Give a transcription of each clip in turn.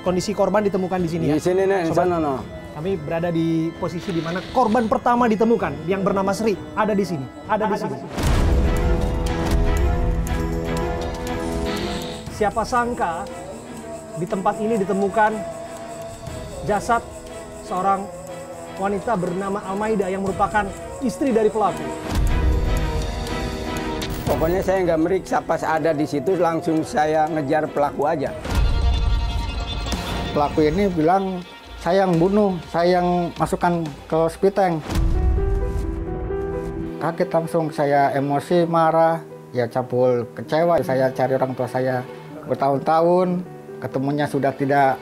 Kondisi korban ditemukan di sini ya? Di sini nih, di sana no. Kami berada di posisi di mana korban pertama ditemukan yang bernama Sri ada di sini, ada di sini. Siapa sangka di tempat ini ditemukan jasad seorang wanita bernama Almaida yang merupakan istri dari pelaku. Pokoknya saya nggak meriksa, pas ada di situ langsung saya ngejar pelaku aja. Pelaku ini bilang, saya yang bunuh, saya yang masukkan ke spiteng. Kaget langsung, saya emosi, marah, ya campur kecewa. Saya cari orang tua saya bertahun-tahun, ketemunya sudah tidak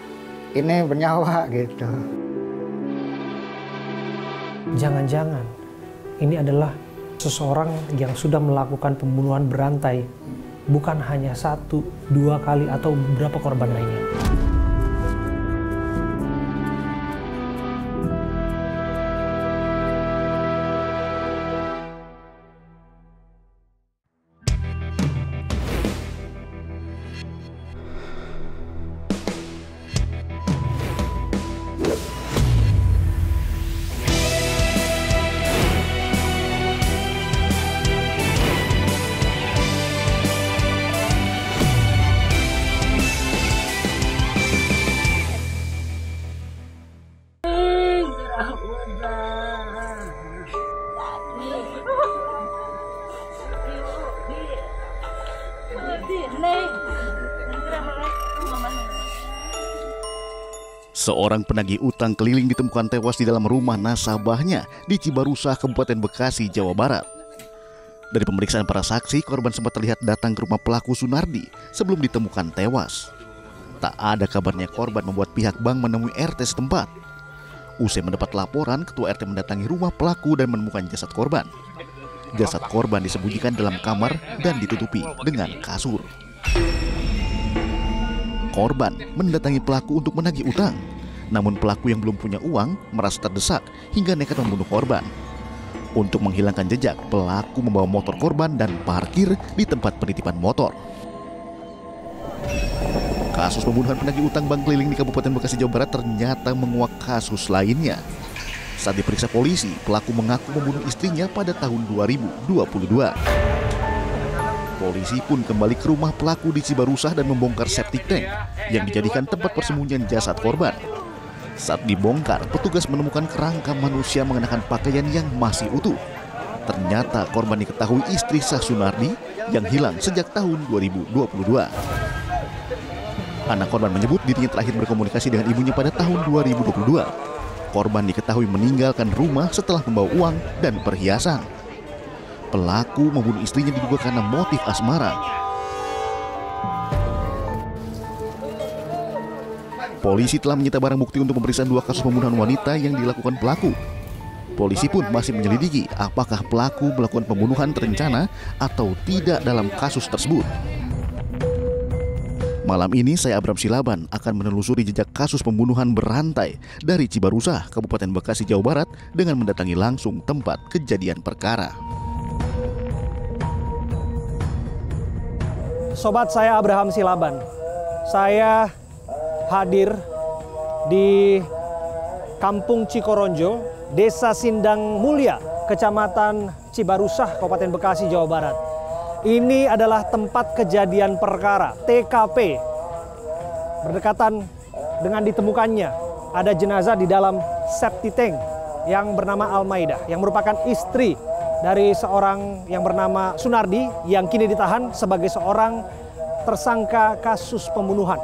ini bernyawa gitu. Jangan-jangan ini adalah seseorang yang sudah melakukan pembunuhan berantai, bukan hanya 1, 2 kali atau beberapa korban lainnya. Seorang penagih utang keliling ditemukan tewas di dalam rumah nasabahnya di Cibarusah, Kabupaten Bekasi, Jawa Barat. Dari pemeriksaan para saksi, korban sempat terlihat datang ke rumah pelaku Sunardi sebelum ditemukan tewas. Tak ada kabarnya korban membuat pihak bank menemui RT setempat. Usai mendapat laporan, ketua RT mendatangi rumah pelaku dan menemukan jasad korban. Jasad korban disembunyikan dalam kamar dan ditutupi dengan kasur. Korban mendatangi pelaku untuk menagih utang. Namun pelaku yang belum punya uang merasa terdesak hingga nekat membunuh korban. Untuk menghilangkan jejak, pelaku membawa motor korban dan parkir di tempat penitipan motor. Kasus pembunuhan penagih utang bank keliling di Kabupaten Bekasi, Jawa Barat ternyata menguak kasus lainnya. Saat diperiksa polisi, pelaku mengaku membunuh istrinya pada tahun 2022. Polisi pun kembali ke rumah pelaku di Cibarusah dan membongkar septic tank yang dijadikan tempat persembunyian jasad korban. Saat dibongkar, petugas menemukan kerangka manusia mengenakan pakaian yang masih utuh. Ternyata korban diketahui istri Sah Sunardi yang hilang sejak tahun 2022. Anak korban menyebut dirinya terakhir berkomunikasi dengan ibunya pada tahun 2022. Korban diketahui meninggalkan rumah setelah membawa uang dan perhiasan. Pelaku membunuh istrinya diduga karena motif asmara. Polisi telah menyita barang bukti untuk pemeriksaan 2 kasus pembunuhan wanita yang dilakukan pelaku. Polisi pun masih menyelidiki apakah pelaku melakukan pembunuhan terencana atau tidak dalam kasus tersebut. Malam ini saya Abram Silaban akan menelusuri jejak kasus pembunuhan berantai dari Cibarusah, Kabupaten Bekasi, Jawa Barat dengan mendatangi langsung tempat kejadian perkara. Sobat, saya Abraham Silaban. Saya hadir di Kampung Cikoronjo, Desa Sindang Mulia, Kecamatan Cibarusah, Kabupaten Bekasi, Jawa Barat. Ini adalah tempat kejadian perkara, TKP. Berdekatan dengan ditemukannya ada jenazah di dalam septic tank yang bernama Almaida, yang merupakan istri dari seorang yang bernama Sunardi yang kini ditahan sebagai seorang tersangka kasus pembunuhan.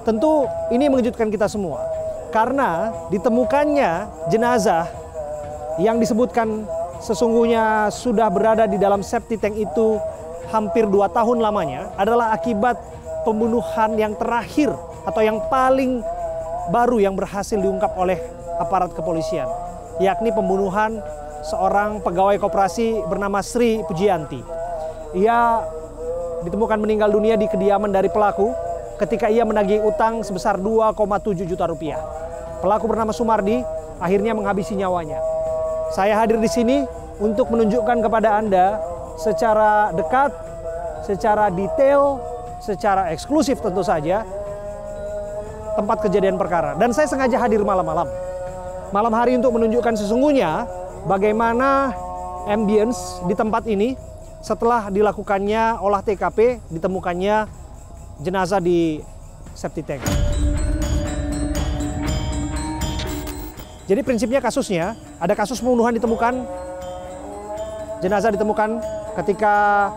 Tentu ini mengejutkan kita semua karena ditemukannya jenazah yang disebutkan sesungguhnya sudah berada di dalam septic tank itu hampir 2 tahun lamanya adalah akibat pembunuhan yang terakhir atau yang paling baru yang berhasil diungkap oleh aparat kepolisian, yakni pembunuhan seorang pegawai koperasi bernama Sri Pujianti. Ia ditemukan meninggal dunia di kediaman dari pelaku ketika ia menagih utang sebesar 2,7 juta rupiah. Pelaku bernama Sumardi akhirnya menghabisi nyawanya. Saya hadir di sini untuk menunjukkan kepada Anda secara dekat, secara detail, secara eksklusif tentu saja, tempat kejadian perkara. Dan saya sengaja hadir malam-malam. Malam hari untuk menunjukkan sesungguhnya bagaimana ambience di tempat ini setelah dilakukannya olah TKP, ditemukannya jenazah di septic tank. Jadi prinsipnya kasusnya, ada kasus pembunuhan ditemukan, jenazah ditemukan ketika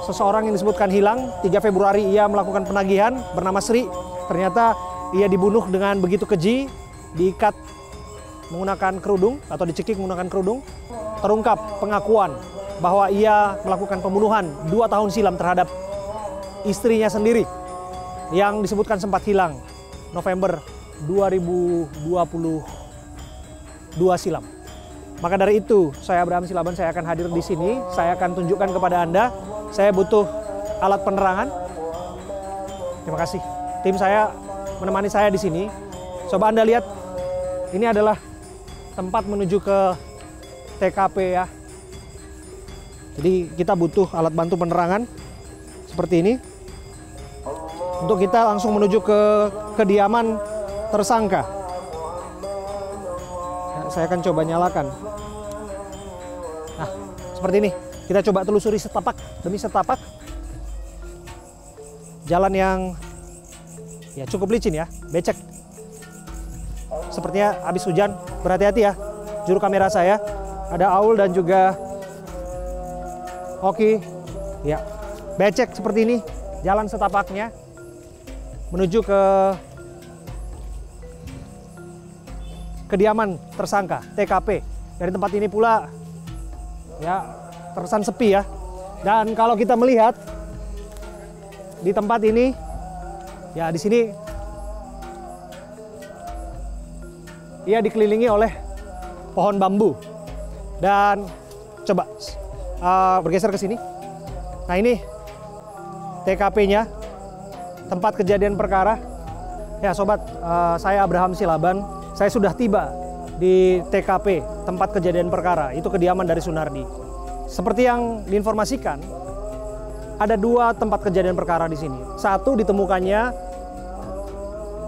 seseorang yang disebutkan hilang. 3 Februari ia melakukan penagihan bernama Sri. Ternyata ia dibunuh dengan begitu keji, diikat menggunakan kerudung atau dicekik menggunakan kerudung. Terungkap pengakuan bahwa ia melakukan pembunuhan 2 tahun silam terhadap istrinya sendiri yang disebutkan sempat hilang November 2022 silam. Maka dari itu, saya Abraham Silaban, saya akan hadir di sini. Saya akan tunjukkan kepada Anda, saya butuh alat penerangan. Terima kasih. Tim saya menemani saya di sini. Coba Anda lihat, ini adalah tempat menuju ke TKP ya. Jadi kita butuh alat bantu penerangan seperti ini. Untuk kita langsung menuju ke kediaman tersangka. Saya akan coba nyalakan. Nah, seperti ini. Kita coba telusuri setapak demi setapak. Jalan yang ya cukup licin ya, becek. Sepertinya habis hujan, berhati-hati ya. Juru kamera saya, ada Aul dan juga Oki. Ya, becek seperti ini. Jalan setapaknya menuju ke kediaman tersangka, TKP. Dari tempat ini pula ya terkesan sepi ya. Dan kalau kita melihat di tempat ini ya, di sini ia dikelilingi oleh pohon bambu. Dan coba bergeser ke sini. Nah, ini TKP-nya, tempat kejadian perkara. Ya sobat, saya Abraham Silaban. Saya sudah tiba di TKP, tempat kejadian perkara. Itu kediaman dari Sunardi. Seperti yang diinformasikan, ada 2 tempat kejadian perkara di sini. Satu, ditemukannya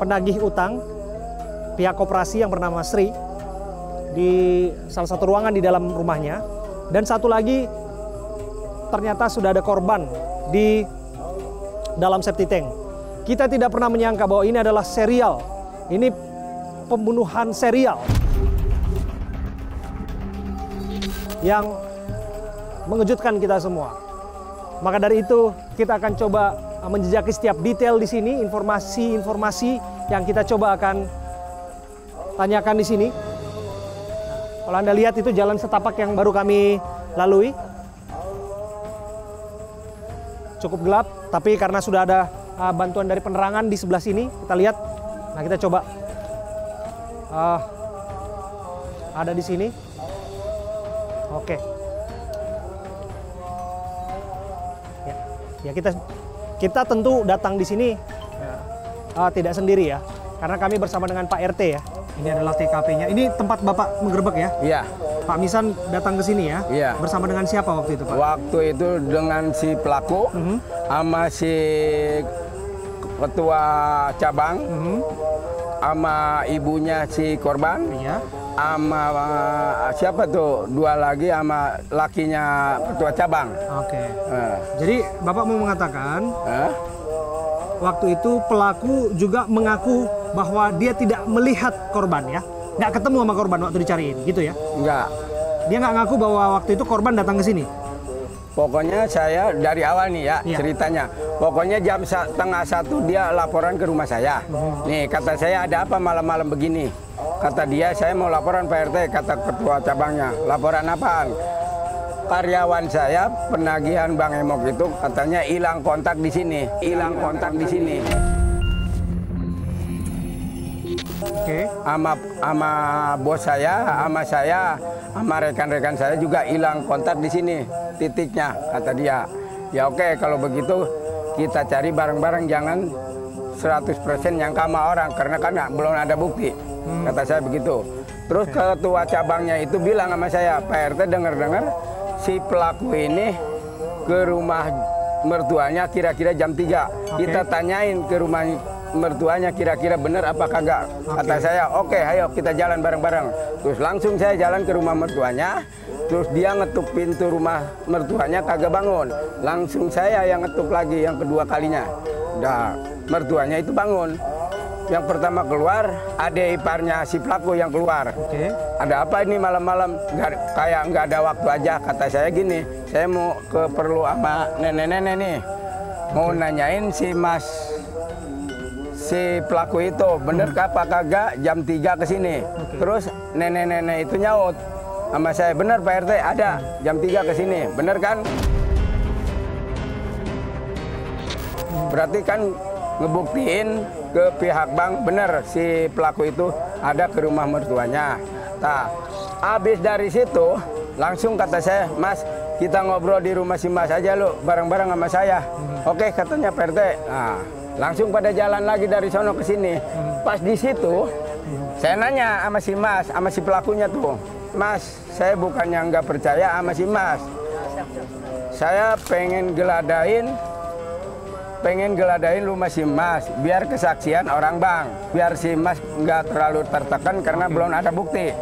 penagih utang pihak koperasi yang bernama Sri di salah satu ruangan di dalam rumahnya. Dan satu lagi, ternyata sudah ada korban di dalam septic tank. Kita tidak pernah menyangka bahwa ini adalah serial. Ini pembunuhan serial yang mengejutkan kita semua. Maka dari itu kita akan coba menjejaki setiap detail di sini, informasi-informasi yang kita coba akan tanyakan di sini. Kalau Anda lihat itu jalan setapak yang baru kami lalui. Cukup gelap, tapi karena sudah ada bantuan dari penerangan di sebelah sini, kita lihat. Nah, kita coba ada di sini. Oke. Ya kita tentu datang di sini tidak sendiri ya, karena kami bersama dengan Pak RT ya. Ini adalah TKP-nya. Ini tempat Bapak menggerebek ya? Iya. Pak Misan datang ke sini ya? Iya. Bersama dengan siapa waktu itu, Pak? Waktu itu dengan si pelaku, sama si ketua cabang, sama ibunya si korban, Iya. sama siapa tuh, 2 lagi sama lakinya ketua cabang. Oke. Jadi Bapak mau mengatakan waktu itu pelaku juga mengaku bahwa dia tidak melihat korban ya? Nggak ketemu sama korban waktu dicariin gitu ya? Enggak. Dia nggak ngaku bahwa waktu itu korban datang ke sini? Pokoknya saya dari awal nih ya ceritanya. Pokoknya jam 12:30 dia laporan ke rumah saya. Nih kata saya, ada apa malam-malam begini? Kata dia, saya mau laporan Pak RT, kata ketua cabangnya. Laporan apaan? Karyawan saya penagihan Bang Emok itu katanya hilang kontak di sini. Hilang kontak di sini. Oke. Sama bos saya, sama rekan-rekan saya juga hilang kontak di sini. Titiknya, kata dia. Ya oke, kalau begitu kita cari bareng-bareng, jangan 100% nyangka sama orang, karena kan belum ada bukti. Kata saya begitu. Terus ketua cabangnya itu bilang sama saya, Pak RT dengar-dengar si pelaku ini ke rumah mertuanya kira-kira jam 3. Kita tanyain ke rumah mertuanya kira-kira benar apa kagak. Kata saya, oke, ayo kita jalan bareng-bareng. Terus langsung saya jalan ke rumah mertuanya. Terus dia ngetuk pintu rumah mertuanya kagak bangun. Langsung saya yang ngetuk lagi yang kedua kalinya. Nah, mertuanya itu bangun. Yang pertama keluar, adik iparnya si pelaku yang keluar. Oke. Ada apa ini malam-malam? Kayak nggak ada waktu aja. Kata saya gini, saya mau ke perlu sama nenek-nenek nih. Mau nanyain si pelaku itu bener apa kagak jam 3 ke sini. Terus nenek-nenek itu nyaut sama saya, bener Pak RT ada jam 3 ke sini. Bener kan? Berarti kan ngebuktiin ke pihak bank bener si pelaku itu ada ke rumah mertuanya. Nah, habis dari situ langsung kata saya, Mas, kita ngobrol di rumah si Mas aja lu bareng-bareng sama saya. Oke, katanya Pak RT. Nah, langsung pada jalan lagi dari sono ke sini. Pas di situ saya nanya sama si Mas, sama si pelakunya tuh, Mas, saya bukannya nggak percaya sama si Mas. Saya pengen geladain rumah si Mas, biar kesaksian orang bank, biar si Mas nggak terlalu tertekan karena belum ada bukti.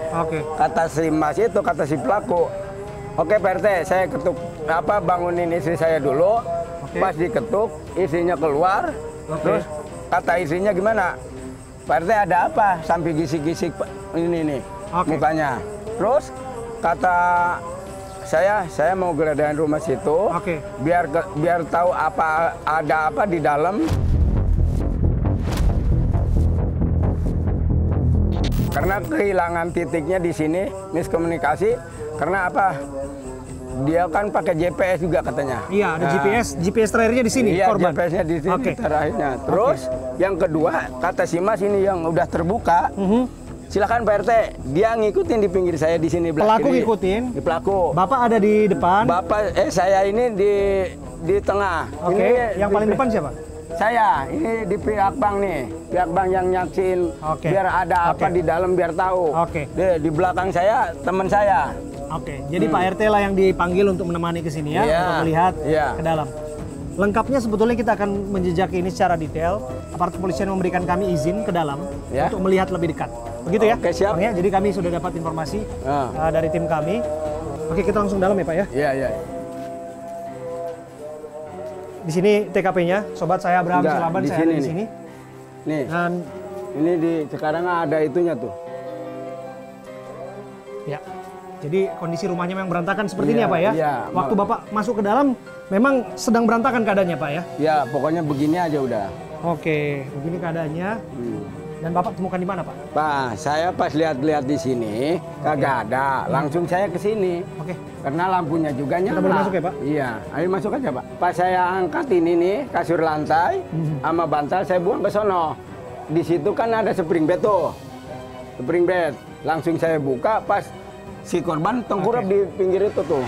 Kata si Mas itu, kata si pelaku, oke Pak RT, saya ketuk bangunin istri saya dulu. Pas diketuk, istrinya keluar, terus kata istrinya gimana? Pak RT ada apa? Sampai gisik-gisik ini nih mukanya. Terus kata saya mau geledahin rumah situ, biar tahu ada apa di dalam. Karena kehilangan titiknya di sini, miskomunikasi. Karena apa? Dia kan pakai GPS juga katanya. Iya, ada GPS terakhirnya di sini. Iya, korban. GPS-nya di sini terakhirnya. Terus yang kedua, kata si Mas ini yang udah terbuka. Silakan Pak RT, dia ngikutin di pinggir saya di sini belakang. Pelaku ngikutin. Di pelaku. Bapak ada di depan. Saya ini di tengah. Ini yang paling depan siapa? Saya ini di pihak bank nih, pihak bank yang nyaksin. Biar ada apa di dalam biar tahu. Di belakang saya teman saya. Jadi Pak RT lah yang dipanggil untuk menemani ke sini ya, untuk melihat ke dalam. Lengkapnya sebetulnya kita akan menjejaki ini secara detail. Aparat kepolisian memberikan kami izin ke dalam untuk melihat lebih dekat. Begitu ya? Siap. Bang, ya? Jadi kami sudah dapat informasi dari tim kami. Oke, kita langsung dalam ya Pak ya? Iya. Di sini TKP-nya, sobat saya Abraham Silaban, saya ada di sini. Nih, dan ini sekarang ada itunya tuh. Ya, jadi kondisi rumahnya memang berantakan seperti ini ya Pak ya? Iya. Waktu Bapak masuk ke dalam, memang sedang berantakan keadaannya Pak ya? Ya, pokoknya begini aja udah. Oke, begini keadaannya. Dan Bapak temukan di mana Pak? Pak, saya pas lihat-lihat di sini, kagak ada. Langsung saya ke sini. Karena lampunya juga nyala. Kita boleh masuk ya Pak? Iya, ayo masuk aja Pak. Pas saya angkat ini nih, kasur lantai, sama bantal saya buang ke sono. Di situ kan ada spring bed tuh. Spring bed. Langsung saya buka, pas si korban tengkurap di pinggir itu tuh.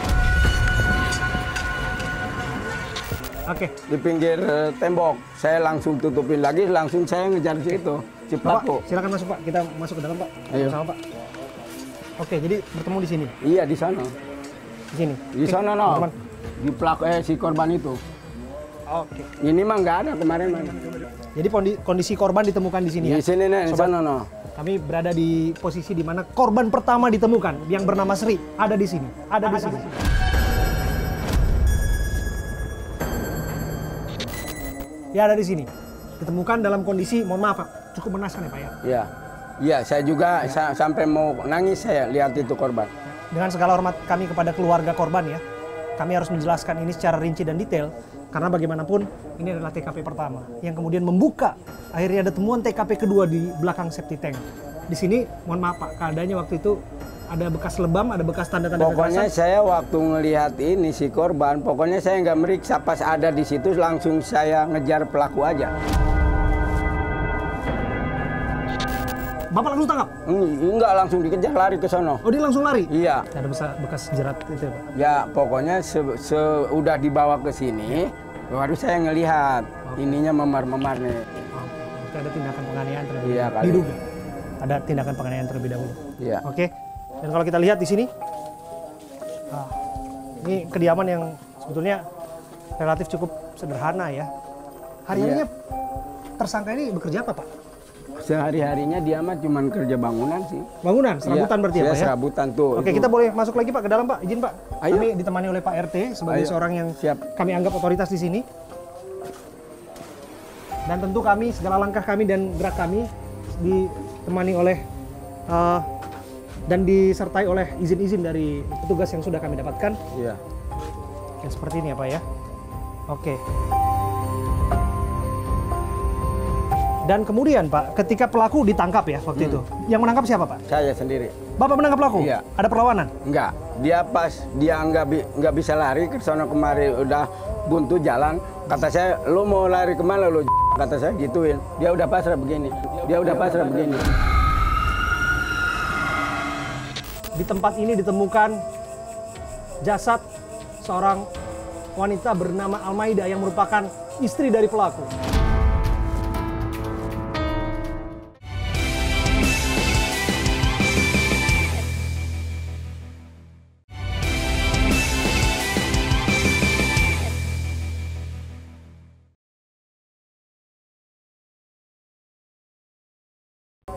Di pinggir tembok. Saya langsung tutupin lagi, langsung saya ngejar situ. Si pelaku. Silakan masuk Pak, kita masuk ke dalam Pak. Ayo. Sama Pak. Oke, jadi bertemu di sini. Iya, di sana. Di sini. Di sana no. Di pelaku si korban itu. Ini mah nggak ada kemarin mana. Jadi kondisi korban ditemukan di sini ya. Di sini nih, di sana no. Kami berada di posisi di mana korban pertama ditemukan yang bernama Sri ada di sini. Ada di sini. Ya, ada di sini. Ditemukan dalam kondisi, mohon maaf Pak, cukup mengenaskan ya Pak ya? Iya, saya juga sampai mau nangis saya lihat itu korban. Dengan segala hormat kami kepada keluarga korban ya, kami harus menjelaskan ini secara rinci dan detail. Karena bagaimanapun ini adalah TKP pertama yang kemudian membuka, akhirnya ada temuan TKP kedua di belakang septic tank. Di sini, mohon maaf Pak, keadaannya waktu itu ada bekas lebam, ada bekas tanda-tanda Pokoknya kekerasan. saya waktu ngelihat ini si korban, pokoknya saya nggak meriksa, pas ada di situ langsung saya ngejar pelaku aja. Bapak langsung tangkap? Enggak, langsung dikejar lari ke sono. Oh, dia langsung lari? Iya. Ada bekas jerat itu ya Pak? Ya pokoknya udah dibawa ke sini, baru saya ngelihat ininya memar-memar nih. Berarti ada tindakan penganiayaan terlebih Iya, dahulu. Diduga ada tindakan penganiayaan terlebih dahulu. Iya. Oke. Dan kalau kita lihat di sini, ini kediaman yang sebetulnya relatif cukup sederhana ya. Hari-harinya tersangka ini bekerja apa, Pak? Sehari-harinya dia mah cuma kerja bangunan sih. Bangunan, serabutan Iya, berarti ya, saya Pak ya? serabutan tuh. Oke, itu. kita boleh masuk lagi Pak ke dalam Pak, izin Pak. Ayo. Kami ditemani oleh Pak RT sebagai Ayo. seorang yang Siap. kami anggap otoritas di sini. Dan tentu kami, segala langkah kami dan gerak kami ditemani oleh dan disertai oleh izin-izin dari petugas yang sudah kami dapatkan. Iya. Ya, seperti ini ya Pak ya. Oke. Dan kemudian Pak, ketika pelaku ditangkap ya waktu itu, yang menangkap siapa Pak? Saya sendiri. Bapak menangkap pelaku? Iya. Ada perlawanan? Enggak, dia pas dia nggak bisa lari ke sana kemari udah buntu jalan. Kata saya, lu mau lari kemana lu? Kata saya gituin. Dia udah pasrah begini. Di tempat ini ditemukan jasad seorang wanita bernama Almaida yang merupakan istri dari pelaku.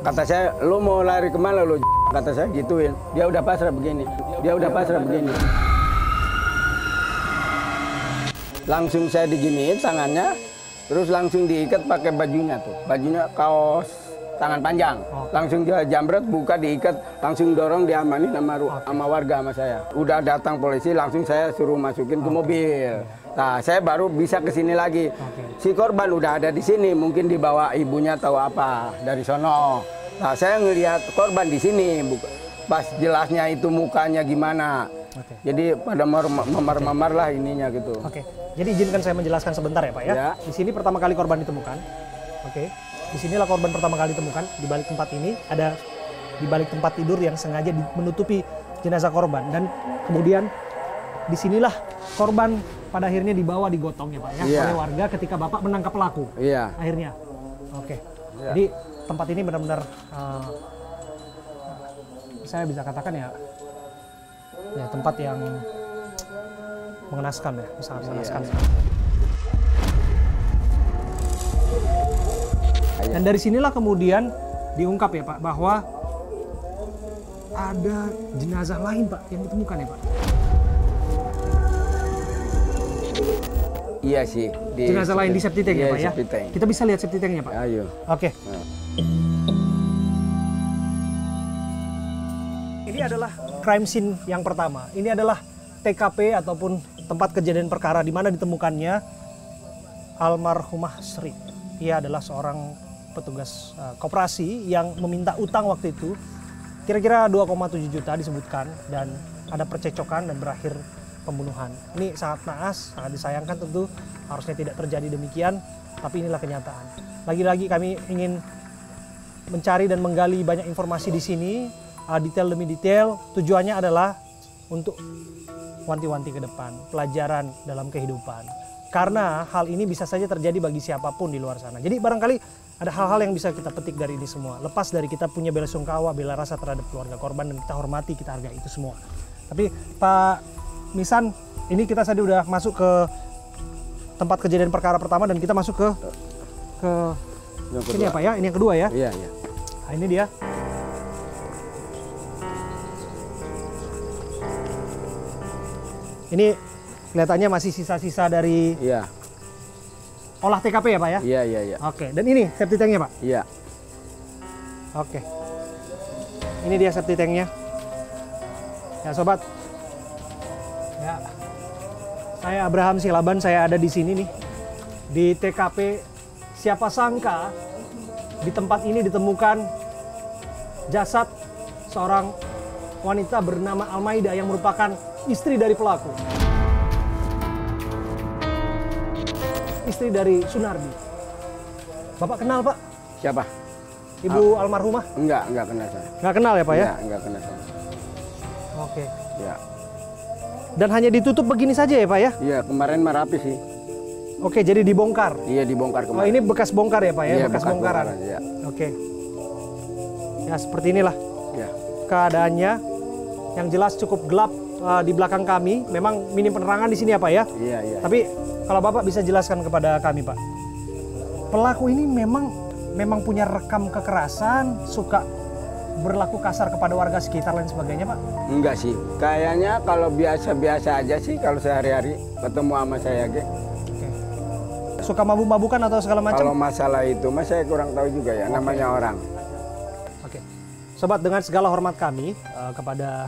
Kata saya, lu mau lari kemana lu? Kata saya gituin. Dia udah pasrah begini. Langsung saya diginiin tangannya, terus langsung diikat pakai bajunya tuh. Bajunya kaos tangan panjang. Langsung dia jambret, buka diikat, langsung dorong diamanin sama warga sama saya. Udah datang polisi, langsung saya suruh masukin ke mobil. Nah, saya baru bisa ke sini lagi. Si korban udah ada di sini, mungkin dibawa ibunya tahu apa dari sono. Nah, saya ngelihat korban di sini, pas jelasnya itu mukanya gimana. Jadi pada memar-memar lah ininya gitu. Oke, jadi izinkan saya menjelaskan sebentar ya Pak ya. Ya. Di sini pertama kali korban ditemukan. Oke, di sinilah korban pertama kali ditemukan. Di balik tempat ini ada di balik tempat tidur yang sengaja menutupi jenazah korban. Dan kemudian disinilah korban pada akhirnya dibawa digotong ya Pak ya, Iya. oleh warga ketika Bapak menangkap pelaku. Iya. Akhirnya. Oke. Iya. Jadi tempat ini benar-benar saya bisa katakan ya tempat yang mengenaskan ya, sangat mengenaskan. Dan dari sinilah kemudian diungkap ya Pak bahwa ada jenazah lain Pak yang ditemukan ya Pak. Iya sih. Jenazah lain di septic tank ya Pak ya. Septic tank. Kita bisa lihat septic tanknya Pak. Ayo. Oke. Ini adalah crime scene yang pertama. Ini adalah TKP ataupun tempat kejadian perkara di mana ditemukannya almarhumah Sri. Ia adalah seorang petugas koperasi yang meminta utang waktu itu kira-kira 2,7 juta disebutkan, dan ada percecokan dan berakhir pembunuhan. Ini sangat naas, sangat disayangkan, tentu harusnya tidak terjadi demikian, tapi inilah kenyataan. Lagi-lagi kami ingin mencari dan menggali banyak informasi di sini, detail demi detail. Tujuannya adalah untuk wanti-wanti ke depan, pelajaran dalam kehidupan. Karena hal ini bisa saja terjadi bagi siapapun di luar sana. Jadi barangkali ada hal-hal yang bisa kita petik dari ini semua. Lepas dari kita punya bela sungkawa, bela rasa terhadap keluarga korban, dan kita hormati, kita hargai itu semua. Tapi Pak Misan, ini kita tadi udah masuk ke tempat kejadian perkara pertama dan kita masuk ke ini apa ya? Ini yang kedua ya? Iya, iya. Nah, ini dia. Ini kelihatannya masih sisa-sisa dari Iya. olah TKP ya Pak ya? Iya, iya, iya. Oke, dan ini septic tanknya Pak? Iya. Oke. Ini dia septic tanknya. Ya sobat. Ya. Saya Abraham Silaban, saya ada di sini nih. Di TKP, siapa sangka di tempat ini ditemukan jasad seorang wanita bernama Almaida yang merupakan istri dari pelaku. Istri dari Sunardi. Bapak kenal Pak? Siapa? Ibu almarhumah? Enggak kenal saya. Nggak kenal ya Pak ya? Enggak kenal saya. Oke. Iya. Dan hanya ditutup begini saja ya Pak ya? Iya, kemarin mah rapi sih. Oke, jadi dibongkar. Iya, dibongkar Oh, kemarin. ini bekas bongkar ya Pak ya? Iya, bekas bongkaran. Iya. Oke. Ya, seperti inilah Iya. keadaannya. Yang jelas cukup gelap di belakang kami. Memang minim penerangan di sini ya Pak ya? Iya, iya. Tapi kalau Bapak bisa jelaskan kepada kami Pak. pelaku ini memang punya rekam kekerasan, suka berlaku kasar kepada warga sekitar lain sebagainya, Pak? Enggak sih, kayaknya kalau biasa-biasa aja sih kalau sehari-hari ketemu sama saya, Ge. Oke. Suka mabuk-mabukan atau segala macam? Kalau masalah itu, mas saya kurang tahu juga ya, namanya orang. Oke. Sobat, dengan segala hormat kami kepada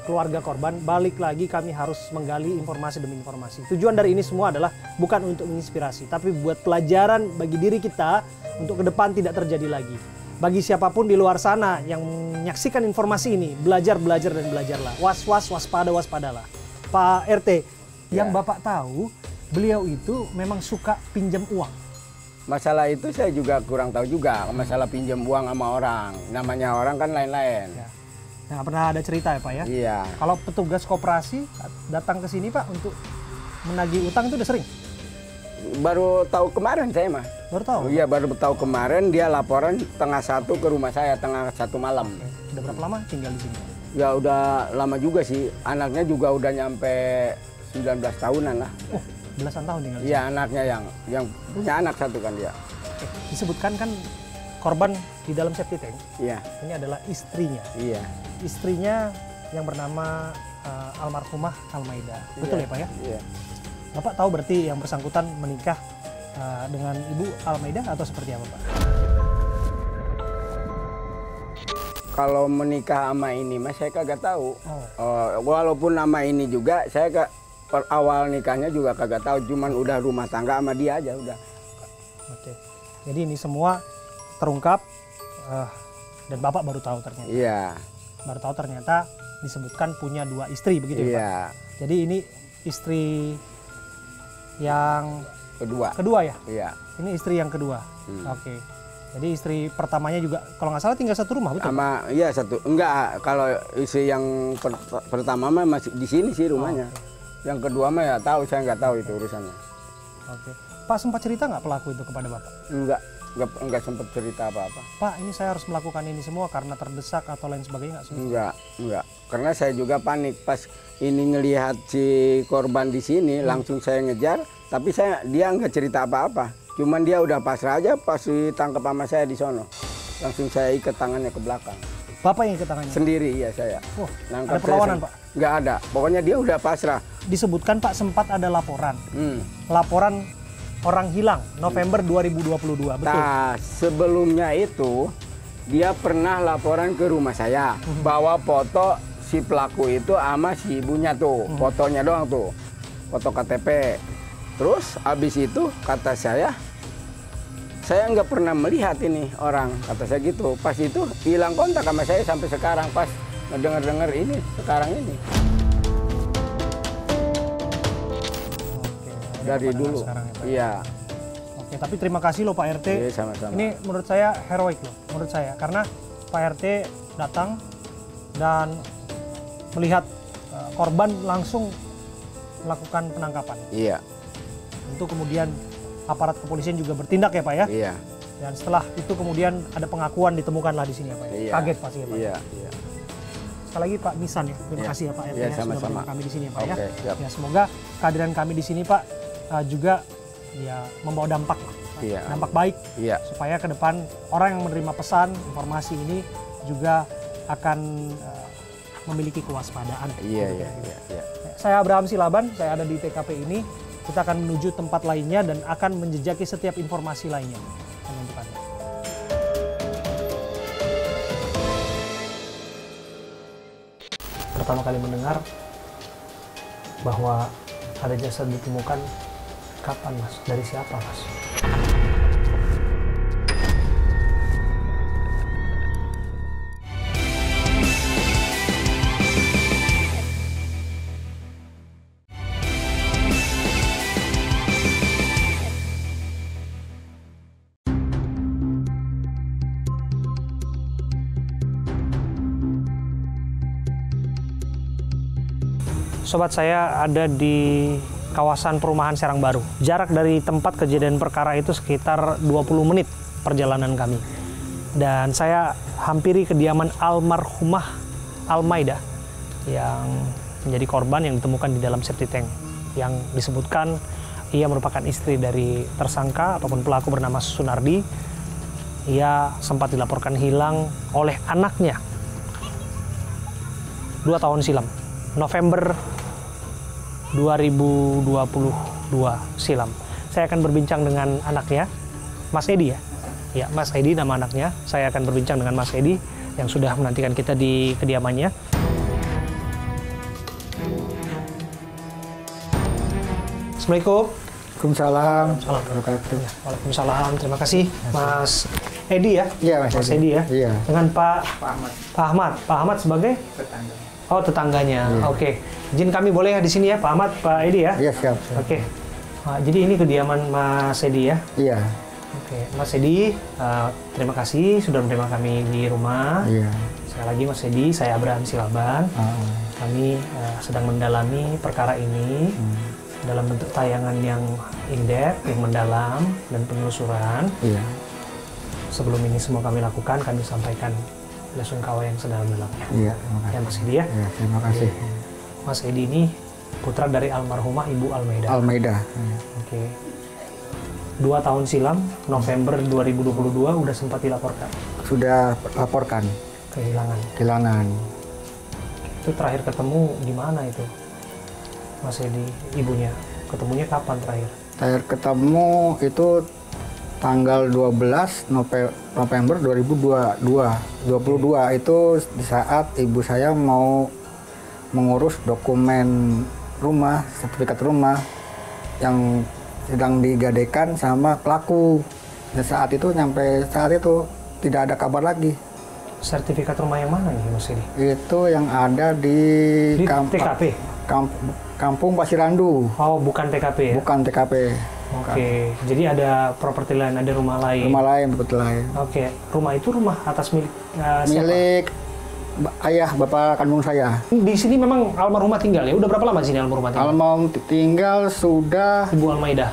keluarga korban, balik lagi kami harus menggali informasi demi informasi. Tujuan dari ini semua adalah bukan untuk menginspirasi, tapi buat pelajaran bagi diri kita untuk ke depan tidak terjadi lagi. Bagi siapapun di luar sana yang menyaksikan informasi ini, belajar dan belajarlah. Waspadalah. Pak RT, yang Bapak tahu, beliau itu memang suka pinjam uang. Masalah itu saya juga kurang tahu juga, masalah pinjam uang sama orang. Namanya orang kan lain-lain. Ya. Nggak pernah ada cerita ya, Pak ya? Iya. Kalau petugas koperasi datang ke sini, Pak, untuk menagih utang itu udah sering? Baru tahu kemarin saya mah. Baru tahu? Iya, baru tahu kemarin dia laporan setengah 1 ke rumah saya, setengah 1 malam. Udah berapa lama tinggal di sini? Ya udah lama juga sih, anaknya juga udah nyampe 19 tahunan lah. Oh, belasan tahun tinggal di sini? Iya, anaknya yang punya anak satu kan dia. Disebutkan kan korban di dalam safety tank, Iya. ini adalah istrinya. Iya. Istrinya yang bernama almarhumah Almaida. Betul ya, Pak ya? Iya. Bapak tahu berarti yang bersangkutan menikah dengan Ibu Almaida atau seperti apa, Pak? Kalau menikah sama ini mas saya kagak tahu. Walaupun nama ini juga saya awal nikahnya juga kagak tahu, cuman udah rumah tangga sama dia aja udah. Oke. Jadi ini semua terungkap dan Bapak baru tahu ternyata. Iya. Baru tahu ternyata disebutkan punya 2 istri begitu ya, Pak? Iya. Jadi ini istri yang kedua ya? Iya. Ini istri yang kedua. Oke. Jadi istri pertamanya juga kalau nggak salah tinggal satu rumah, betul? Sama iya satu. Enggak, kalau istri yang pertama mah masih di sini sih rumahnya. Yang kedua mah ya tahu, saya nggak tahu itu urusannya. Oke. Pak sempat cerita nggak pelaku itu kepada Bapak? Enggak sempat cerita apa-apa. Pak, ini saya harus melakukan ini semua karena terdesak atau lain sebagainya nggak sempat? Enggak. Karena saya juga panik pas ini ngelihat si korban di sini, langsung saya ngejar. Tapi dia nggak cerita apa-apa. Cuman dia udah pasrah aja pas ditangkap sama saya di sono. Langsung saya ikat tangannya ke belakang. Bapak yang ikat tangannya? Sendiri, iya saya. Wah, Nangkap ada perlawanan, Pak? Nggak ada. Pokoknya dia udah pasrah. Disebutkan Pak sempat ada laporan. Laporan orang hilang November 2022, betul? Nah, sebelumnya itu dia pernah laporan ke rumah saya bawa foto si pelaku itu sama si ibunya tuh, fotonya doang tuh, foto KTP. Terus habis itu kata saya nggak pernah melihat ini orang, kata saya gitu. Pas itu hilang kontak sama saya sampai sekarang pas ngedenger ini sekarang ini. Dari dulu, sekarang ya, Pak? Iya. Oke, tapi terima kasih loh Pak RT. Iya, sama-sama. Ini menurut saya heroik loh, menurut saya. Karena Pak RT datang dan melihat korban langsung melakukan penangkapan. Iya. Tentu kemudian aparat kepolisian juga bertindak ya Pak ya. Iya. Dan setelah itu kemudian ada pengakuan ditemukanlah di sini ya Pak ya. Iya. Kaget pasti ya Pak. Iya. Sekali lagi Pak Nisan ya, terima kasih ya Pak RT Iya, ya, sudah sama-sama. bersama kami di sini ya Pak Oke, ya. siap. Ya semoga kehadiran kami di sini Pak juga ya membawa dampak lah, Pak. Iya. Dampak baik Iya. supaya ke depan orang yang menerima pesan informasi ini juga akan memiliki kewaspadaan. Iya. Saya Abraham Silaban, saya ada di TKP ini. Kita akan menuju tempat lainnya dan akan menjejaki setiap informasi lainnya untuk Anda. Pertama kali mendengar bahwa ada jasad ditemukan kapan Mas? Dari siapa Mas? Sobat, saya ada di kawasan perumahan Serang Baru. Jarak dari tempat kejadian perkara itu sekitar 20 menit perjalanan kami. Dan saya hampiri kediaman almarhumah Almaida yang menjadi korban yang ditemukan di dalam septic tank. Yang disebutkan Ia merupakan istri dari tersangka ataupun pelaku bernama Sunardi. Ia sempat dilaporkan hilang oleh anaknya 2 tahun silam, November 2022 silam. Saya akan berbincang dengan anaknya, Mas Edi ya. Ya, Mas Edi nama anaknya. Saya akan berbincang dengan Mas Edi yang sudah menantikan kita di kediamannya. Assalamualaikum. Waalaikumsalam. Waalaikumsalam. Terima kasih, Mas Edi ya. Iya, Mas Edi ya. Iya. Dengan Pak Ahmad. Pak Ahmad. Pak Ahmad sebagai Tetangga. oh tetangganya. Iya. Oke. Izin kami boleh ya di sini ya, Pak Ahmad, Pak Edi ya. Iya, siap. Oke. Jadi ini kediaman Mas Edi ya. Iya. Oke, Mas Edi, terima kasih sudah menerima kami di rumah. Iya. Sekali lagi Mas Edi, saya Abraham Silaban. Kami sedang mendalami perkara ini dalam bentuk tayangan yang in-depth, yang mendalam, dan penelusuran. Iya. Sebelum ini semua kami lakukan, kami sampaikan bela sungkawa yang sedalam-dalamnya. Iya, terima kasih. Ya Mas Edi ya. Iya, terima kasih. Mas Edi ini putra dari almarhumah Ibu Almeida. Almeida. Oke. 2 tahun silam, November 2022 udah sempat dilaporkan Sudah laporkan kehilangan. Itu terakhir ketemu di mana itu, Mas Edi, ibunya? Ketemunya kapan terakhir? Terakhir ketemu itu tanggal 12 November 2022 itu di saat ibu saya mau mengurus dokumen rumah, sertifikat rumah yang sedang digadaikan sama pelaku. Dan saat itu sampai saat itu tidak ada kabar lagi. Sertifikat rumah yang mana nih, Mas Edi? Itu yang ada di TKP? Kampung Pasirandu. Oh, bukan TKP ya? Bukan TKP. Oke, jadi ada properti lain, ada rumah lain. Rumah lain, betul lain. Oke, rumah itu rumah atas milik siapa? Milik ayah bapak kandung saya. Di sini memang almarhumah tinggal ya? Udah berapa lama di sini almarhumah tinggal? Almarhum tinggal sudah Ibu Almeida?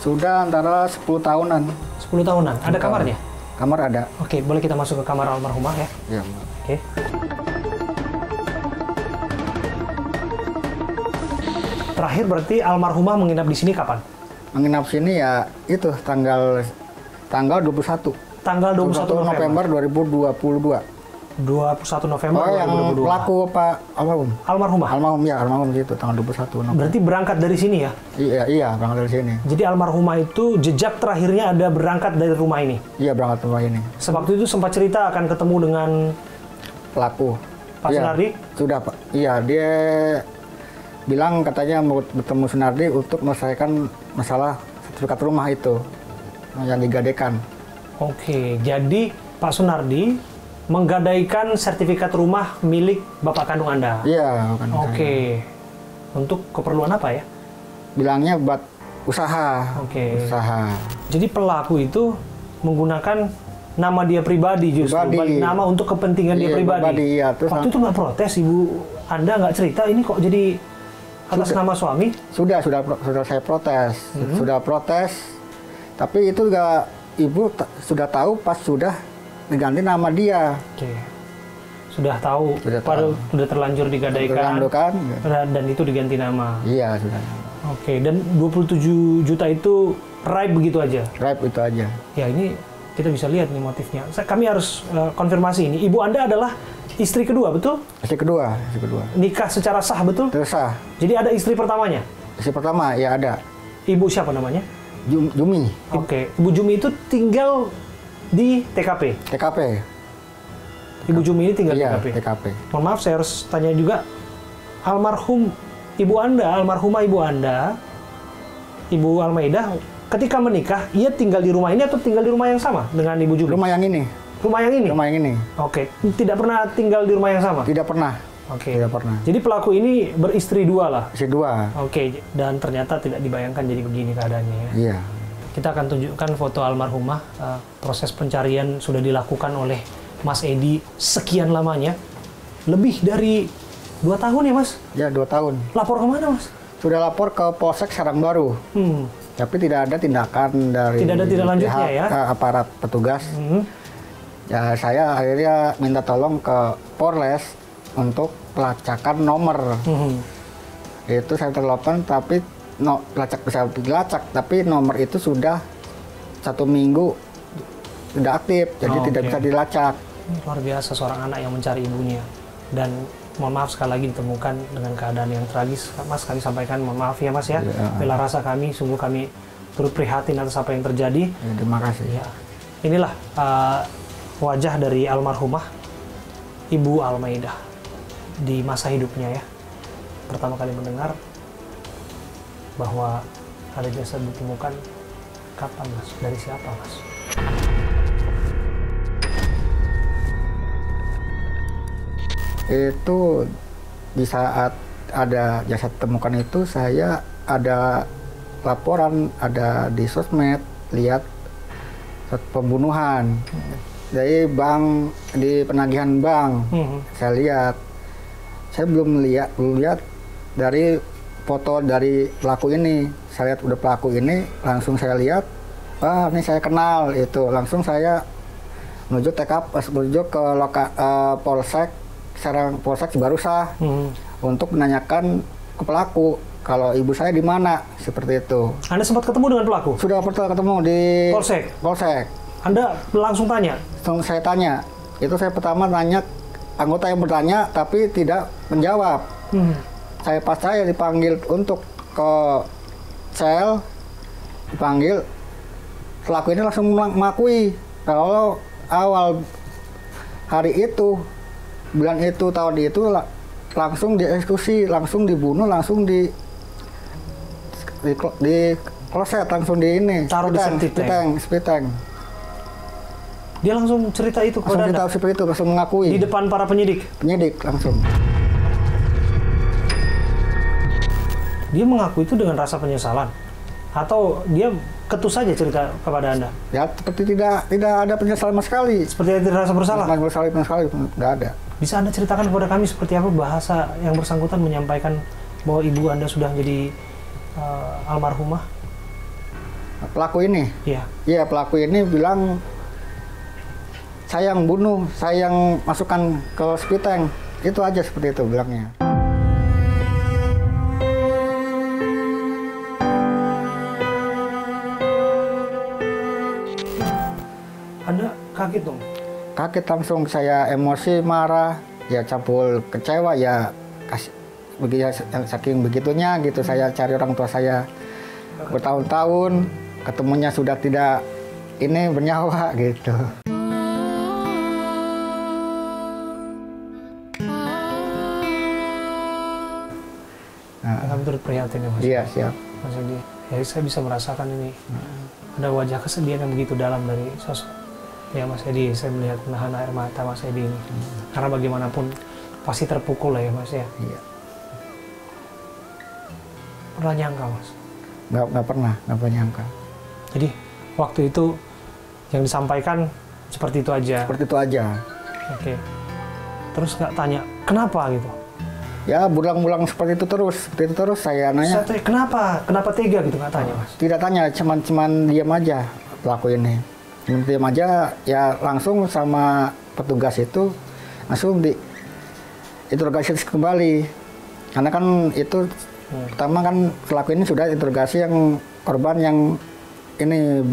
Sudah antara 10 tahunan. 10 tahunan. Ada kamarnya? Kamar ada. Oke, boleh kita masuk ke kamar almarhumah ya? Ya. Oke. Terakhir berarti almarhumah menginap di sini kapan? Menginap sini ya itu tanggal 21. Tanggal 21 November 2022. 21 November Oh, yang 2022. pelaku Pak almarhum. Almarhumah? Almarhum itu tanggal 21 November. Berarti berangkat dari sini ya? Iya, berangkat dari sini. Jadi almarhumah itu jejak terakhirnya ada berangkat dari rumah ini? Iya, berangkat rumah ini. Sewaktu itu sempat cerita akan ketemu dengan Pelaku. Pak Iya, Sunardi? Sudah, Pak. Iya, dia bilang katanya mau bertemu Sunardi untuk menyelesaikan masalah sertifikat rumah itu yang digadaikan. Oke, jadi Pak Sunardi menggadaikan sertifikat rumah milik Bapak kandung Anda? Iya, kan. Oke. Untuk keperluan apa ya? Bilangnya buat usaha. Oke. Usaha. Jadi pelaku itu menggunakan nama dia pribadi justru, Pribadi. balik nama untuk kepentingan dia Iya, pribadi. iya. Terus Waktu itu nggak protes, Ibu Anda nggak cerita ini kok jadi atas nama suami? sudah saya protes. Sudah protes. Tapi itu juga ibu sudah tahu pas sudah diganti nama dia. Oke. Sudah tahu, Sudah padahal tahu. sudah terlanjur digadaikan, Tergandukan. dan itu diganti nama. Iya, sudah. Oke, dan 27 juta itu raib begitu aja? Raib itu aja. Ya ini kita bisa lihat nih motifnya. Kami harus konfirmasi ini. Ibu Anda adalah istri kedua, betul? Istri kedua. Nikah secara sah, betul? Terus sah. Jadi ada istri pertamanya? Istri pertama ya ada. Ibu siapa namanya? Jumi. Oke, Ibu Jumi itu tinggal di TKP? TKP. Ibu Jumi ini tinggal di Iya, TKP? TKP. Mohon maaf, saya harus tanya juga. Almarhum Ibu Anda, almarhumah Ibu Anda, Ibu Almeida, ketika menikah, ia tinggal di rumah ini atau tinggal di rumah yang sama dengan Ibu Jumi? Rumah yang ini. Rumah yang ini? Rumah yang ini. Oke, tidak pernah tinggal di rumah yang sama? Tidak pernah. Oke. Tidak pernah. Jadi pelaku ini beristri dua lah? Istri dua. Oke, dan ternyata tidak dibayangkan jadi begini keadaannya ya? Iya. Kita akan tunjukkan foto almarhumah. Proses pencarian sudah dilakukan oleh Mas Edi sekian lamanya. Lebih dari 2 tahun ya, Mas? Ya, 2 tahun. Lapor kemana, Mas? Sudah lapor ke Polsek Sarangbaru. Tapi tidak ada tindakan dari Tidak ada tindak lanjutnya pihak, ya? aparat petugas. Ya, saya akhirnya minta tolong ke Polres untuk pelacakan nomor. Itu saya telepon, tapi bisa dilacak, tapi nomor itu sudah 1 minggu tidak aktif, jadi tidak bisa dilacak. Luar biasa seorang anak yang mencari ibunya. Dan mohon maaf sekali lagi ditemukan dengan keadaan yang tragis. Mas, kami sampaikan mohon maaf ya Mas ya. Bela rasa kami, sungguh kami turut prihatin atas apa yang terjadi. Terima kasih. Ya. Inilah wajah dari almarhumah Ibu Almaidah di masa hidupnya ya. Pertama kali mendengar bahwa ada jasad ditemukan, kapan Mas? Dari siapa Mas? Itu di saat ada jasad temukan itu, saya ada laporan, ada di sosmed, lihat pembunuhan. Jadi bank, di penagihan bank, saya lihat. Saya belum lihat dari foto dari pelaku ini. Saya lihat udah pelaku ini, langsung saya lihat, wah ini saya kenal itu. Langsung saya menuju ke Polsek, Serang Polsek Cibarusah, untuk menanyakan ke pelaku kalau ibu saya di mana, seperti itu. Anda sempat ketemu dengan pelaku? Sudah pernah ketemu di Polsek. Anda langsung tanya? Saya tanya. Itu saya pertama tanya, anggota yang bertanya tapi tidak menjawab. Pas saya dipanggil untuk ke sel, dipanggil, pelaku ini langsung mengakui kalau awal hari itu, bulan itu, tahun itu langsung dieksekusi, langsung dibunuh, langsung di kloset, langsung di ini. Taruh di septic tank. Dia langsung cerita itu kepada Anda? Seperti itu, langsung mengakui. Di depan para penyidik? Penyidik, langsung. Dia mengaku itu dengan rasa penyesalan? Atau dia ketus saja cerita kepada Anda? Ya, seperti tidak ada penyesalan sama sekali. Seperti tidak rasa bersalah? Tidak bersalah sama sekali, nggak ada. Bisa Anda ceritakan kepada kami seperti apa bahasa yang bersangkutan menyampaikan bahwa ibu Anda sudah jadi almarhumah? Pelaku ini? Iya. Iya, pelaku ini bilang, saya yang bunuh, saya yang masukkan ke septic tank. Itu aja, seperti itu bilangnya. Anda kaget dong? Kaget langsung, saya emosi, marah, ya campur kecewa, ya saking begitunya gitu. Saya cari orang tua saya bertahun-tahun, ketemunya sudah tidak ini bernyawa gitu. Kami turut prihatin ya Mas. Iya, siap. Mas Edi, ya saya bisa merasakan ini. Ada wajah kesedihan yang begitu dalam dari sosok ya Mas Edi. Saya melihat menahan air mata Mas Edi ini. Karena bagaimanapun pasti terpukul lah ya Mas ya. Iya. Pernah nyangka Mas? Nggak pernah nyangka. Jadi waktu itu yang disampaikan seperti itu aja? Seperti itu aja. Oke. Terus nggak tanya, kenapa gitu? Ya, berulang-ulang seperti itu terus saya nanya. Kenapa tega gitu, nggak tanya Mas? Tidak tanya, cuman diam aja pelaku ini. Diam aja, ya langsung sama petugas itu langsung diinterogasi kembali. Karena kan itu pertama kan pelaku ini sudah interogasi yang korban yang ini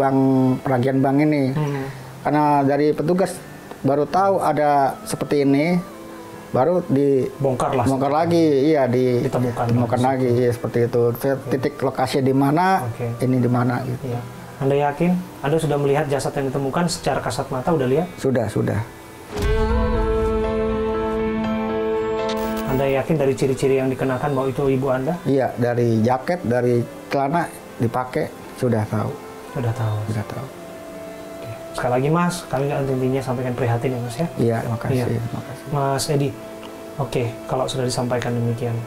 penagihan bank ini. Karena dari petugas baru tahu ada seperti ini, baru dibongkar lagi, iya ditemukan lagi, iya, seperti itu. Titik lokasi di mana, ini di mana gitu. Iya. Anda yakin? Anda sudah melihat jasad yang ditemukan secara kasat mata, udah lihat? Sudah. Anda yakin dari ciri-ciri yang dikenakan bahwa itu ibu Anda? Iya, dari jaket, dari celana dipakai, sudah tahu. Sudah tahu. Oke. Sekali lagi Mas, kami nggak intinya sampaikan prihatin ya Mas ya? Iya, makasih. Iya. Mas Edi, oke, kalau sudah disampaikan demikian,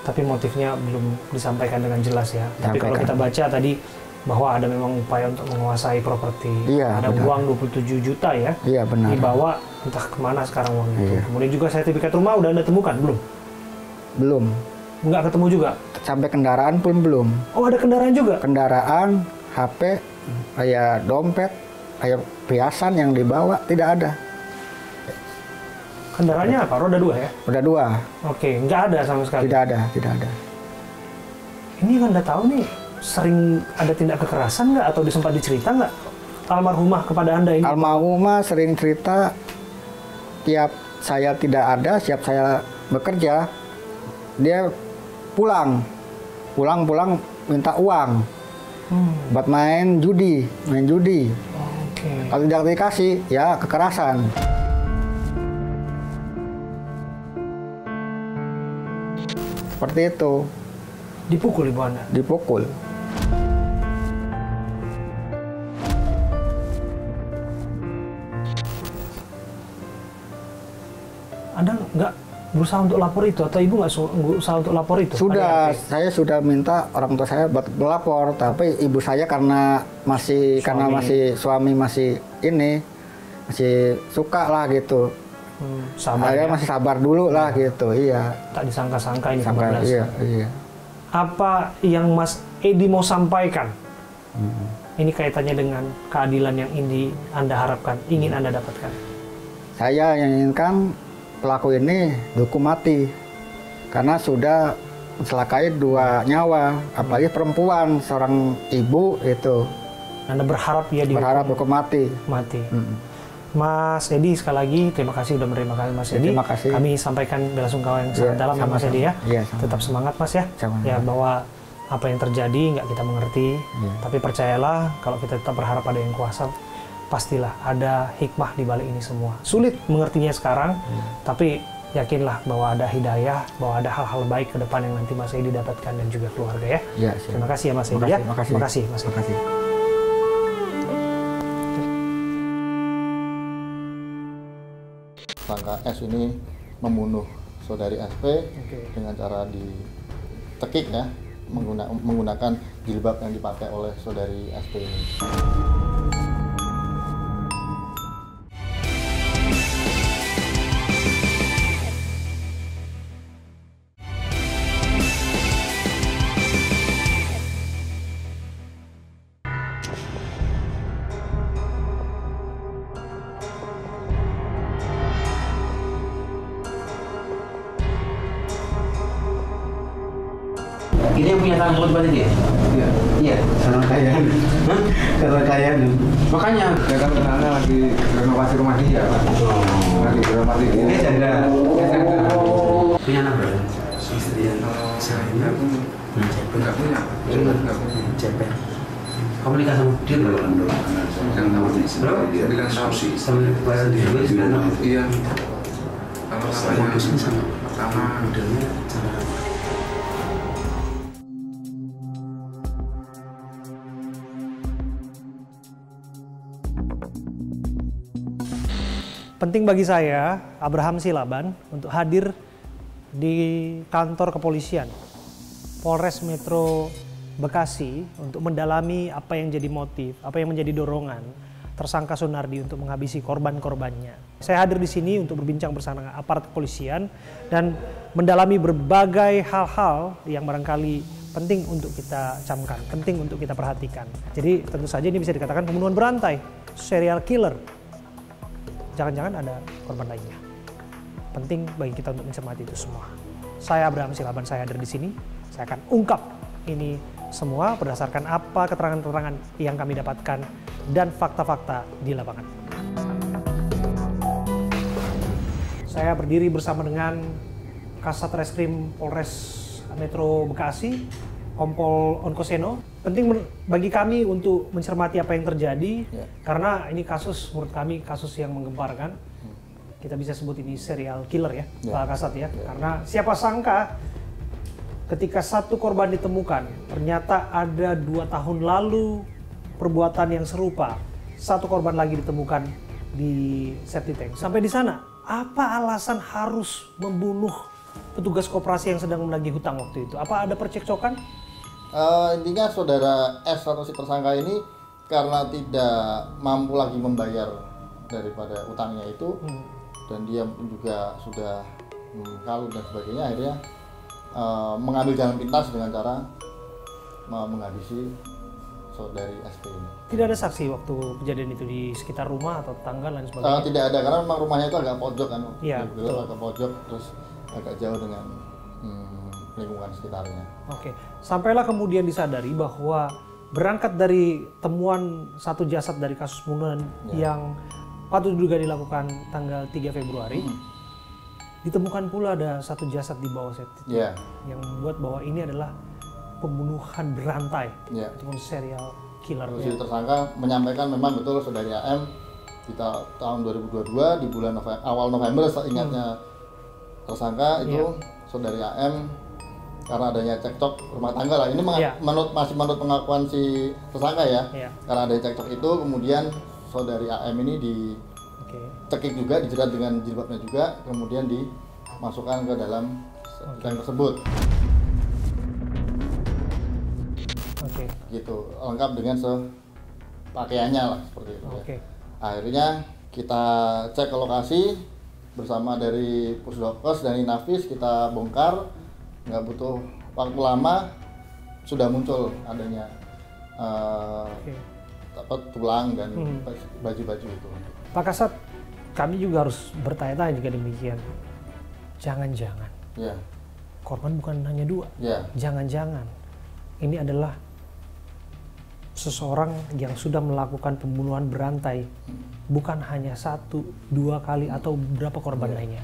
tapi motifnya belum disampaikan dengan jelas ya. Tapi kalau kita baca tadi bahwa ada memang upaya untuk menguasai properti, iya, ada benar. Uang 27 juta ya, iya, benar. Dibawa entah kemana sekarang uangnya itu. Kemudian juga sertifikat rumah udah Anda temukan belum? Belum. Nggak ketemu juga? Sampai kendaraan pun belum. Oh, ada kendaraan juga? Kendaraan, HP, kayak dompet, kayak perhiasan yang dibawa tidak ada. Kendaraannya apa? Roda 2 ya? Roda 2. Oke, nggak ada sama sekali? Tidak ada. Ini yang Anda tahu nih, sering ada tindak kekerasan nggak atau sempat dicerita nggak almarhumah kepada Anda ini? Almarhumah sering cerita tiap saya tidak ada, siap saya bekerja, dia pulang minta uang buat main judi. Kalau tidak dikasih, ya kekerasan. Seperti itu. Dipukul ibu Anda? Dipukul. Anda nggak berusaha untuk lapor itu atau ibu nggak berusaha untuk lapor itu? Sudah, saya sudah minta orang tua saya buat melapor, tapi ibu saya karena masih suami masih suka lah gitu. Sabar saya ya? masih sabar dulu lah gitu, iya. Tak disangka-sangka ini Sampai, 15. iya. Apa yang Mas Edi mau sampaikan? Ini kaitannya dengan keadilan yang Anda harapkan, ingin Anda dapatkan. Saya yang inginkan pelaku ini dihukum mati karena sudah mencelakai 2 nyawa, apalagi perempuan, seorang ibu itu. Anda berharap dia dihukum mati. Mas Edi, sekali lagi terima kasih sudah menerima kami, Mas Edi. Terima kasih. Kami sampaikan belasungkawa yang sangat dalam ya Mas Edi ya. Tetap semangat Mas ya. Ya bahwa apa yang terjadi nggak kita mengerti, tapi percayalah kalau kita tetap berharap ada yang kuasa, pastilah ada hikmah di balik ini semua. Sulit mengertinya sekarang, tapi yakinlah bahwa ada hidayah, bahwa ada hal-hal baik ke depan yang nanti Mas Edi dapatkan dan juga keluarga ya. Terima kasih ya Mas Edi ya. Terima kasih Mas Edi. Tersangka S ini membunuh saudari SP dengan cara ditekik ya, menggunakan jilbab yang dipakai oleh saudari SP ini. Ini yang punya tangan tempat itu ya? Iya. Serangkaian. Hah? Serangkaian. Makanya. Ya kan kenalnya lagi renovasi rumah dia, Pak. Lagi renovasi dia. Dia jaga. Punya anak berapa? Istri yang saya enggak punya. Enggak punya. Enggak punya. Cepet. Kamu nikah sama dia berapa tahun dulu? Yang tahu berapa? 9 tahun. Sama kepala dia 9 tahun. Iya. Kalau modusnya sama. Sama modelnya sama. Penting bagi saya, Abraham Silaban, untuk hadir di kantor kepolisian Polres Metro Bekasi untuk mendalami apa yang jadi motif, apa yang menjadi dorongan tersangka Sunardi untuk menghabisi korban-korbannya. Saya hadir di sini untuk berbincang bersama dengan aparat kepolisian dan mendalami berbagai hal-hal yang barangkali penting untuk kita camkan, penting untuk kita perhatikan. Jadi tentu saja ini bisa dikatakan pembunuhan berantai, serial killer. Jangan-jangan ada korban lainnya. Penting bagi kita untuk mencermati itu semua. Saya Abraham Silaban, saya hadir di sini. Saya akan ungkap ini semua berdasarkan apa keterangan-keterangan yang kami dapatkan dan fakta-fakta di lapangan. Saya berdiri bersama dengan Kasat Reskrim Polres Metro Bekasi, Kompol Onkoseno. Penting bagi kami untuk mencermati apa yang terjadi, karena ini kasus menurut kami kasus yang menggemparkan. Kita bisa sebut ini serial killer ya, Pak Kasat ya. Karena siapa sangka ketika satu korban ditemukan, ternyata ada 2 tahun lalu perbuatan yang serupa. Satu korban lagi ditemukan di septic tank. Sampai di sana, apa alasan harus membunuh petugas koperasi yang sedang menagih hutang waktu itu? Apa ada percekcokan? Intinya saudara S atau si tersangka ini karena tidak mampu lagi membayar daripada utangnya itu, dan dia juga sudah kalut dan sebagainya, akhirnya mengambil jalan pintas dengan cara menghabisi saudari SP ini. Tidak ada saksi waktu kejadian itu di sekitar rumah atau tetangga dan sebagainya? Tidak ada, karena memang rumahnya itu agak pojok kan. Iya, betul. Agak pojok, terus agak jauh dengan lingkungan sekitarnya. Oke, sampailah kemudian disadari bahwa berangkat dari temuan satu jasad dari kasus pembunuhan yang patut diduga dilakukan tanggal 3 Februari, ditemukan pula ada satu jasad di bawah septic yang membuat bahwa ini adalah pembunuhan berantai ataupun serial killer. Si tersangka menyampaikan memang betul saudari AM di tahun 2022 di bulan awal November, ingatnya tersangka itu saudari AM karena adanya cekcok rumah tangga lah. Ini masih menurut pengakuan si tersangka karena ada cekcok itu kemudian saudari AM ini dicekik juga, dijerat dengan jilbabnya juga, kemudian dimasukkan ke dalam gudang tersebut. Gitu, lengkap dengan pakaiannya lah seperti itu. Akhirnya kita cek ke lokasi bersama dari Pusdokes dan Inafis, kita bongkar, nggak butuh waktu lama sudah muncul adanya tulang dan baju-baju itu. Pak Kasat, kami juga harus bertanya-tanya jika demikian. Jangan-jangan korban bukan hanya 2. Jangan-jangan ini adalah seseorang yang sudah melakukan pembunuhan berantai, bukan hanya 1, 2 kali atau berapa korban lainnya.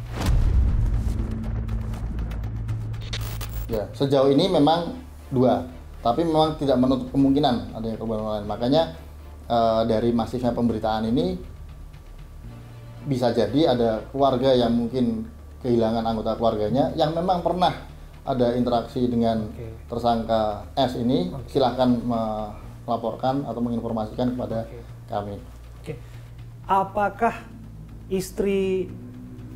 Sejauh ini memang 2, tapi memang tidak menutup kemungkinan adanya korban lain. Makanya dari masifnya pemberitaan ini bisa jadi ada keluarga yang mungkin kehilangan anggota keluarganya yang memang pernah ada interaksi dengan tersangka S ini. Silahkan melaporkan atau menginformasikan kepada kami. Apakah istri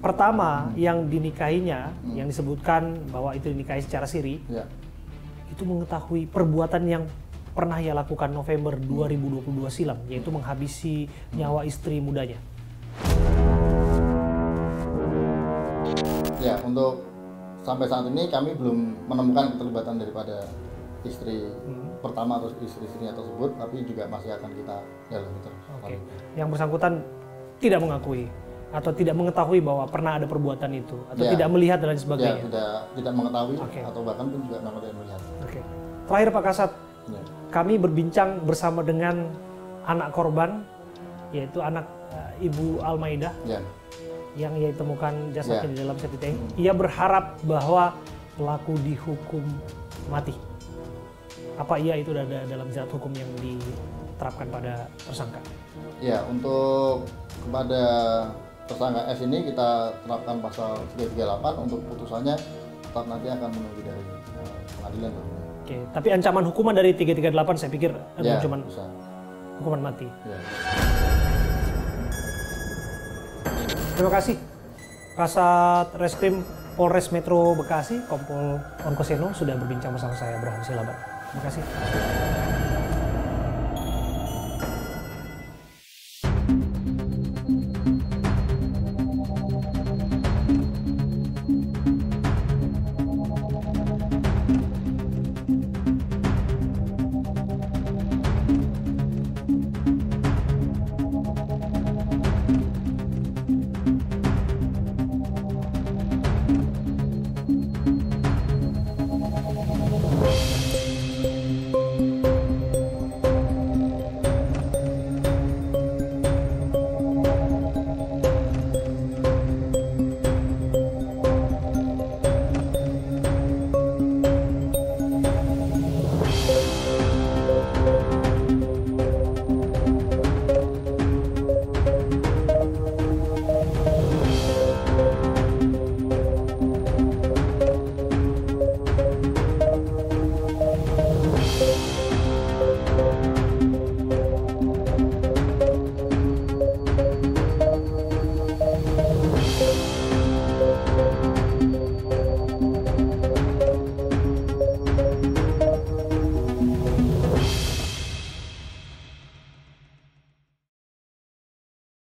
pertama yang dinikahinya, yang disebutkan bahwa itu dinikahi secara siri, itu mengetahui perbuatan yang pernah ia lakukan November 2022 silam, yaitu menghabisi nyawa istri mudanya? Untuk sampai saat ini kami belum menemukan keterlibatan daripada istri pertama atau istri-istrinya tersebut, tapi juga masih akan kita dalami terus. Yang bersangkutan tidak mengakui atau tidak mengetahui bahwa pernah ada perbuatan itu atau tidak melihat dan lain sebagainya? Tidak mengetahui atau bahkan pun juga memang tidak melihat. Terakhir Pak Kasat, kami berbincang bersama dengan anak korban, yaitu anak Ibu Almaidah yang ia temukan jasadnya di dalam septic tank. Ia berharap bahwa pelaku dihukum mati. Apa itu ada dalam jerat hukum yang diterapkan pada tersangka? Untuk kepada tersangka S ini kita terapkan pasal 338, untuk putusannya tetap nanti akan menunggu dari pengadilan. Tapi ancaman hukuman dari 338 saya pikir cuma hukuman mati. Terima kasih Kasat Reskrim Polres Metro Bekasi, Kompol Onkoseno sudah berbincang bersama saya, Abraham Silaban. Terima kasih.